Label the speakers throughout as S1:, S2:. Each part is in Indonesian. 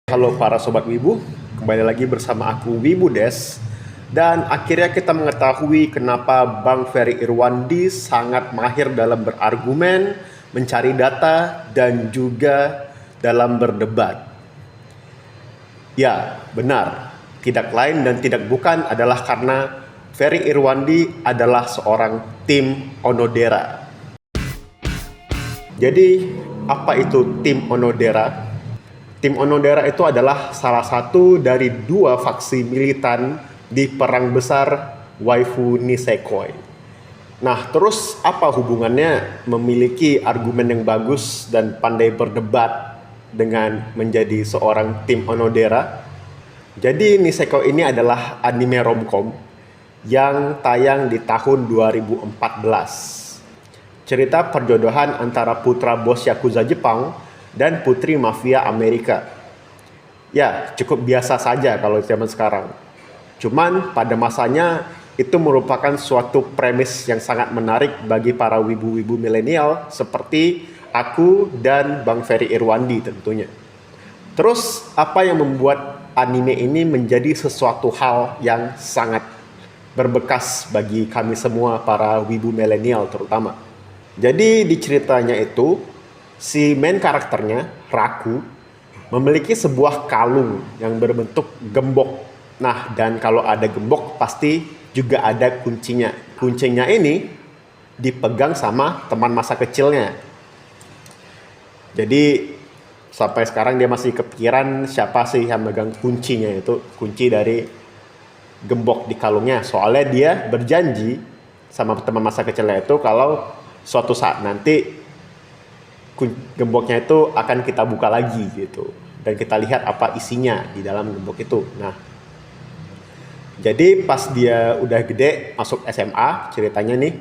S1: Halo para sobat Wibu, kembali lagi bersama aku Wibu Des. Dan akhirnya kita mengetahui kenapa Bang Ferry Irwandi sangat mahir dalam berargumen, mencari data, dan juga dalam berdebat. Ya, benar. Tidak lain dan tidak bukan adalah karena Ferry Irwandi adalah seorang tim Onodera. Jadi, apa itu tim Onodera? Tim Onodera itu adalah salah satu dari dua faksi militan di perang besar Waifu Nisekoi. Nah, terus apa hubungannya memiliki argumen yang bagus dan pandai berdebat dengan menjadi seorang tim Onodera? Jadi Nisekoi ini adalah anime romcom yang tayang di tahun 2014. Cerita perjodohan antara putra bos Yakuza Jepang dan putri mafia Amerika. Ya, cukup biasa saja kalau zaman sekarang. Cuman pada masanya itu merupakan suatu premis yang sangat menarik bagi para wibu-wibu milenial seperti aku dan Bang Ferry Irwandi tentunya. Terus apa yang membuat anime ini menjadi sesuatu hal yang sangat berbekas bagi kami semua para wibu milenial terutama. Jadi di ceritanya itu si main karakternya, Raku, memiliki sebuah kalung yang berbentuk gembok. Nah, dan kalau ada gembok pasti juga ada kuncinya. Kuncinya ini dipegang sama teman masa kecilnya. Jadi sampai sekarang dia masih kepikiran siapa sih yang megang kuncinya, itu kunci dari gembok di kalungnya. Soalnya dia berjanji sama teman masa kecilnya itu kalau suatu saat nanti gemboknya itu akan kita buka lagi gitu, dan kita lihat apa isinya di dalam gembok itu. Nah, jadi pas dia udah gede masuk SMA ceritanya nih,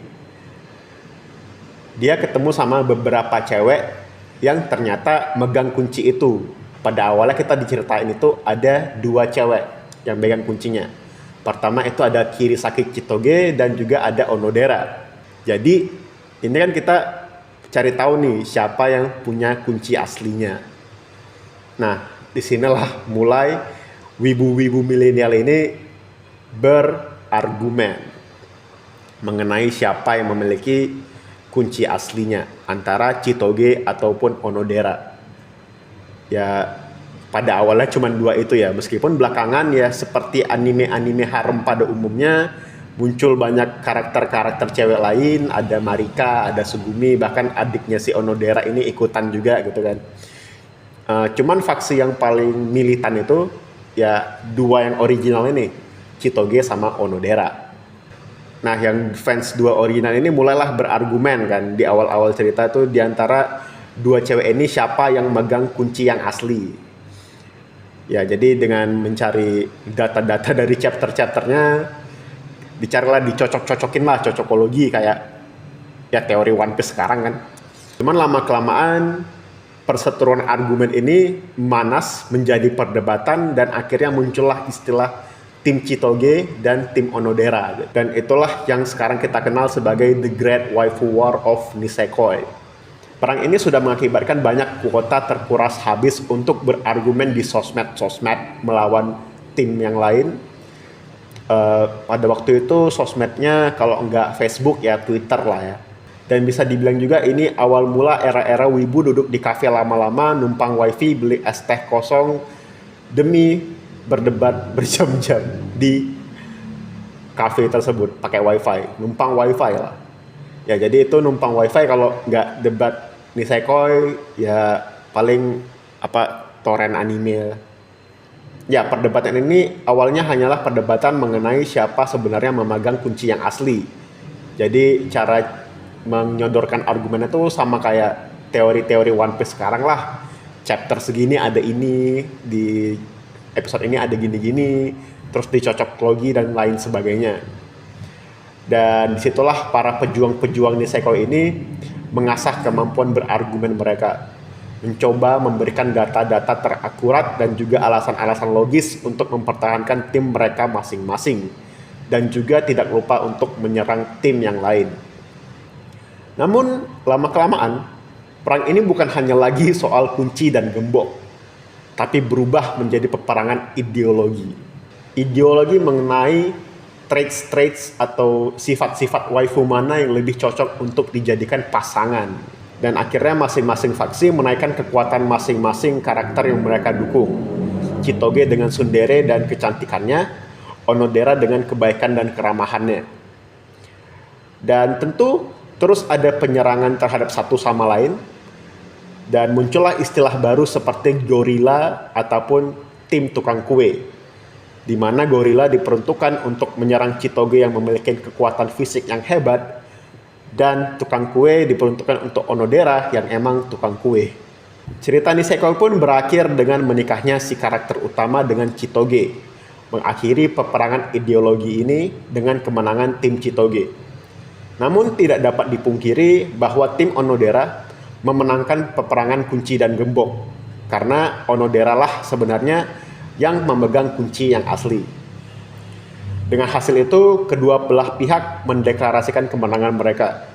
S1: dia ketemu sama beberapa cewek yang ternyata megang kunci itu. Pada awalnya kita diceritain itu ada dua cewek yang megang kuncinya. Pertama itu ada Kirisaki Chitoge dan juga ada Onodera. Jadi ini kan kita cari tahu nih siapa yang punya kunci aslinya. Nah, disinilah mulai wibu-wibu milenial ini berargumen mengenai siapa yang memiliki kunci aslinya antara Chitoge ataupun Onodera. Ya, pada awalnya cuma dua itu ya, meskipun belakangan ya seperti anime-anime harem pada umumnya muncul banyak karakter-karakter cewek lain, ada Marika, ada Sugumi, bahkan adiknya si Onodera ini ikutan juga gitu kan. Cuman faksi yang paling militan itu ya dua yang original ini, Chitoge sama Onodera. Nah, yang fans dua original ini mulailah berargumen kan di awal-awal cerita itu diantara dua cewek ini siapa yang megang kunci yang asli. Ya, jadi dengan mencari data-data dari chapter-chapternya, dicarilah, dicocok-cocokin lah, cocokologi kayak ya teori One Piece sekarang kan. Cuman lama-kelamaan perseteruan argumen ini manas menjadi perdebatan dan akhirnya muncullah istilah tim Chitoge dan tim Onodera. Dan itulah yang sekarang kita kenal sebagai The Great Waifu War of Nisekoi. Perang ini sudah mengakibatkan banyak kuota terkuras habis untuk berargumen di sosmed melawan tim yang lain. Pada waktu itu sosmednya kalau enggak Facebook ya Twitter lah ya. Dan bisa dibilang juga ini awal mula era-era wibu duduk di kafe lama-lama, numpang wifi, beli es teh kosong demi berdebat berjam-jam di kafe tersebut pakai wifi, numpang wifi lah. Ya, jadi itu numpang wifi kalau nggak debat Nisekoi ya paling torrent anime. Ya, perdebatan ini awalnya hanyalah perdebatan mengenai siapa sebenarnya memegang kunci yang asli. Jadi cara menyodorkan argumen itu sama kayak teori-teori One Piece sekarang lah. Chapter segini ada ini, di episode ini ada gini-gini, terus dicocok logi dan lain sebagainya. Dan disitulah para pejuang-pejuang Nisekoi ini mengasah kemampuan berargumen mereka, mencoba memberikan data-data terakurat dan juga alasan-alasan logis untuk mempertahankan tim mereka masing-masing, dan juga tidak lupa untuk menyerang tim yang lain. Namun lama-kelamaan perang ini bukan hanya lagi soal kunci dan gembok, tapi berubah menjadi peperangan ideologi. Ideologi mengenai traits atau sifat-sifat waifu mana yang lebih cocok untuk dijadikan pasangan. Dan akhirnya masing-masing faksi menaikkan kekuatan masing-masing karakter yang mereka dukung. Chitoge dengan tsundere dan kecantikannya, Onodera dengan kebaikan dan keramahannya. Dan tentu terus ada penyerangan terhadap satu sama lain, dan muncullah istilah baru seperti gorila ataupun tim tukang kue, di mana gorila diperuntukkan untuk menyerang Chitoge yang memiliki kekuatan fisik yang hebat, dan tukang kue diperuntukkan untuk Onodera yang emang tukang kue. Cerita Nisekoi pun berakhir dengan menikahnya si karakter utama dengan Chitoge, mengakhiri peperangan ideologi ini dengan kemenangan tim Chitoge. Namun tidak dapat dipungkiri bahwa tim Onodera memenangkan peperangan kunci dan gembok, karena Onodera lah sebenarnya yang memegang kunci yang asli. Dengan hasil itu, kedua belah pihak mendeklarasikan kemenangan mereka,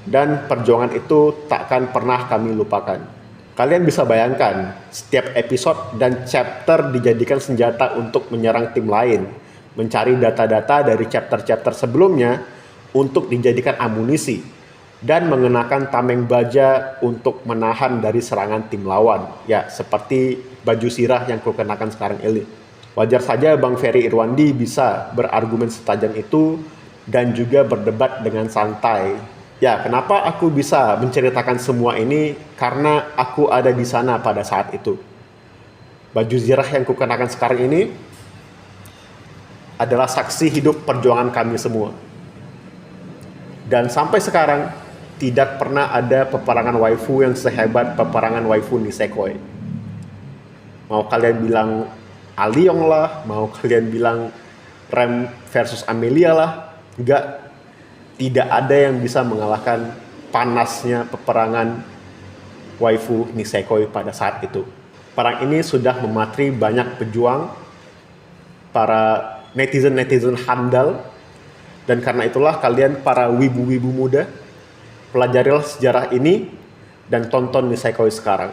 S1: dan perjuangan itu takkan pernah kami lupakan. Kalian bisa bayangkan, setiap episode dan chapter dijadikan senjata untuk menyerang tim lain, mencari data-data dari chapter-chapter sebelumnya untuk dijadikan amunisi, dan mengenakan tameng baja untuk menahan dari serangan tim lawan. Ya, seperti baju sirah yang kukenakan sekarang ini. Wajar saja Bang Ferry Irwandi bisa berargumen setajam itu dan juga berdebat dengan santai. Ya, kenapa aku bisa menceritakan semua ini? Karena aku ada di sana pada saat itu. Baju zirah yang kukenakan sekarang ini adalah saksi hidup perjuangan kami semua. Dan sampai sekarang, tidak pernah ada peperangan waifu yang sehebat peperangan waifu Nisekoi. Mau kalian bilang Alliong lah, mau kalian bilang Rem versus Amelia lah, tidak ada yang bisa mengalahkan panasnya peperangan waifu Nisekoi pada saat itu. Perang ini sudah mematri banyak pejuang, para netizen handal, dan karena itulah kalian para wibu-wibu muda, pelajarilah sejarah ini dan tonton Nisekoi sekarang.